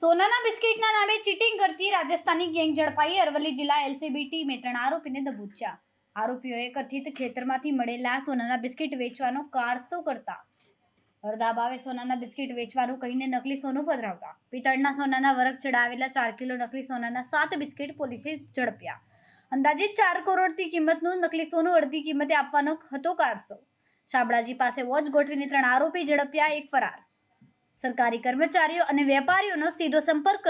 સોનાના બિસ્કિટના નામે ચીટિંગ કરતી રાજસ્થાની ગેંગ ઝડપાઈ. અરવલ્લી જિલ્લા એલસીબી ટીમે 3 આરોપીને દબોચ્યા. આરોપીઓએ કથિત ખેતરમાંથી મળેલા સોનાના બિસ્કિટ વેચવાનો કારસો કરતા અડધા ભાવે સોનાના બિસ્કિટ વેચવાનું કહીને નકલી સોનું પધરાવતા પિત્તળના સોનાના વરખ ચડાવેલા 4 કિલો નકલી સોનાના 7 બિસ્કિટ પોલીસે ઝડપ્યા. અંદાજિત 4 કરોડથી કિંમતનું નકલી સોનું અડધી કિંમતે આપવાનો હતો કારસો. શાબળાજી પાસે વોચ ગોઠવીને 3 આરોપી ઝડપ્યા. એક ફરાર. સરકારી કર્મચારીઓ અને વેપારીઓનો સીધો સંપર્ક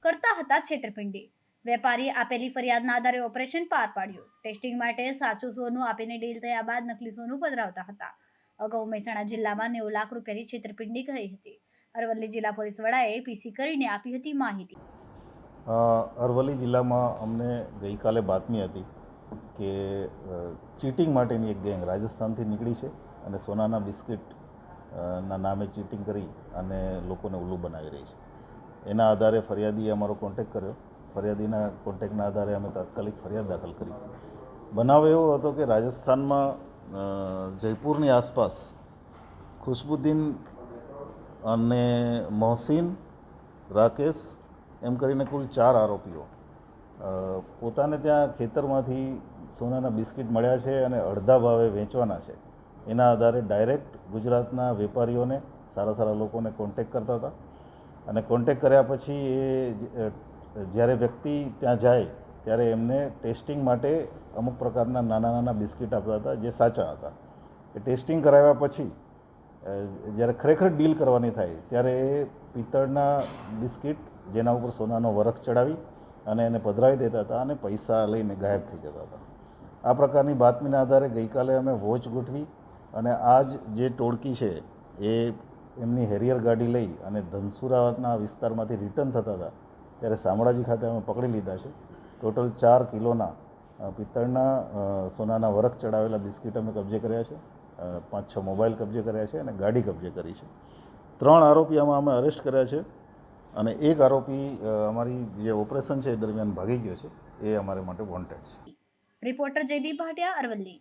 કરતા હતા છેતરપિંડી. વેપારીએ આપેલી ફરિયાદના આધારે ઓપરેશન પાર પાડ્યું. ટેસ્ટિંગ માટે સાચું સોનું આપીને ડીલ થયા બાદ નકલી સોનું પધરાવતા હતા. અગાઉ મહેસાણા જિલ્લામાં 90 લાખ રૂપિયાની છેતરપિંડી થઈ હતી. અરવલ્લી જિલ્લા પોલીસ વડાએ પીસી કરીને આપી હતી માહિતી. અરવલ્લી જિલ્લામાં અમને ગઈકાલે બાતમી હતી કે ચીટિંગ માટેની એક ગેંગ રાજસ્થાનથી નીકળી છે અને સોનાના બિસ્કિટ ના નામે ચીટિંગ કરી અને લોકોને ઉલ્લુ બનાવી રહી છે. એના આધારે ફરિયાદીએ અમારો કોન્ટેક્ટ કર્યો. ફરિયાદીના કોન્ટેક્ટના આધારે અમે તાત્કાલિક ફરિયાદ દાખલ કરી. બનાવ એવો હતો કે રાજસ્થાનમાં જયપુરની આસપાસ ખુશ્બુદ્દીન અને મોહસિન, રાકેશ એમ કરીને કુલ 4 આરોપીઓ પોતાને ત્યાં ખેતરમાંથી સોનાના બિસ્કિટ મળ્યા છે અને અડધા ભાવે વેચવાના છે. એના આધારે ડાયરેક્ટ ગુજરાતના વેપારીઓને, સારા લોકોને કોન્ટેક્ટ કરતા હતા અને કોન્ટેક્ટ કર્યા પછી એ જ્યારે વ્યક્તિ ત્યાં જાય ત્યારે એમને ટેસ્ટિંગ માટે અમુક પ્રકારના નાના બિસ્કિટ આપતા હતા જે સાચા હતા. એ ટેસ્ટિંગ કરાવ્યા પછી જ્યારે ખરેખર ડીલ કરવાની થાય ત્યારે એ પિત્તળના બિસ્કિટ જેના ઉપર સોનાનો વરખ ચડાવી અને એને પધરાવી દેતા હતા અને પૈસા લઈને ગાયબ થઈ જતા હતા. આ પ્રકારની બાતમીના આધારે ગઈકાલે અમે વોચ ગોઠવી અને આ જે ટોળકી છે એ એમની હેરિયર ગાડી લઈ અને ધનસુરાના વિસ્તારમાંથી રિટર્ન થતા હતા ત્યારે શામળાજી ખાતે અમે પકડી લીધા છે. ટોટલ 4 કિલોના પિત્તળના સોનાના વરખ ચડાવેલા બિસ્કિટ અમે કબજે કર્યા છે. 5-6 મોબાઈલ કબજે કર્યા છે અને ગાડી કબજે કરી છે. 3 આરોપી આમાં અમે અરેસ્ટ કર્યા છે અને એક આરોપી અમારી જે ઓપરેશન છે એ દરમિયાન ભાગી ગયો છે. એ અમારે માટે વોન્ટેડ છે. રિપોર્ટર જયદીપ ભાટિયા, અરવલ્લી.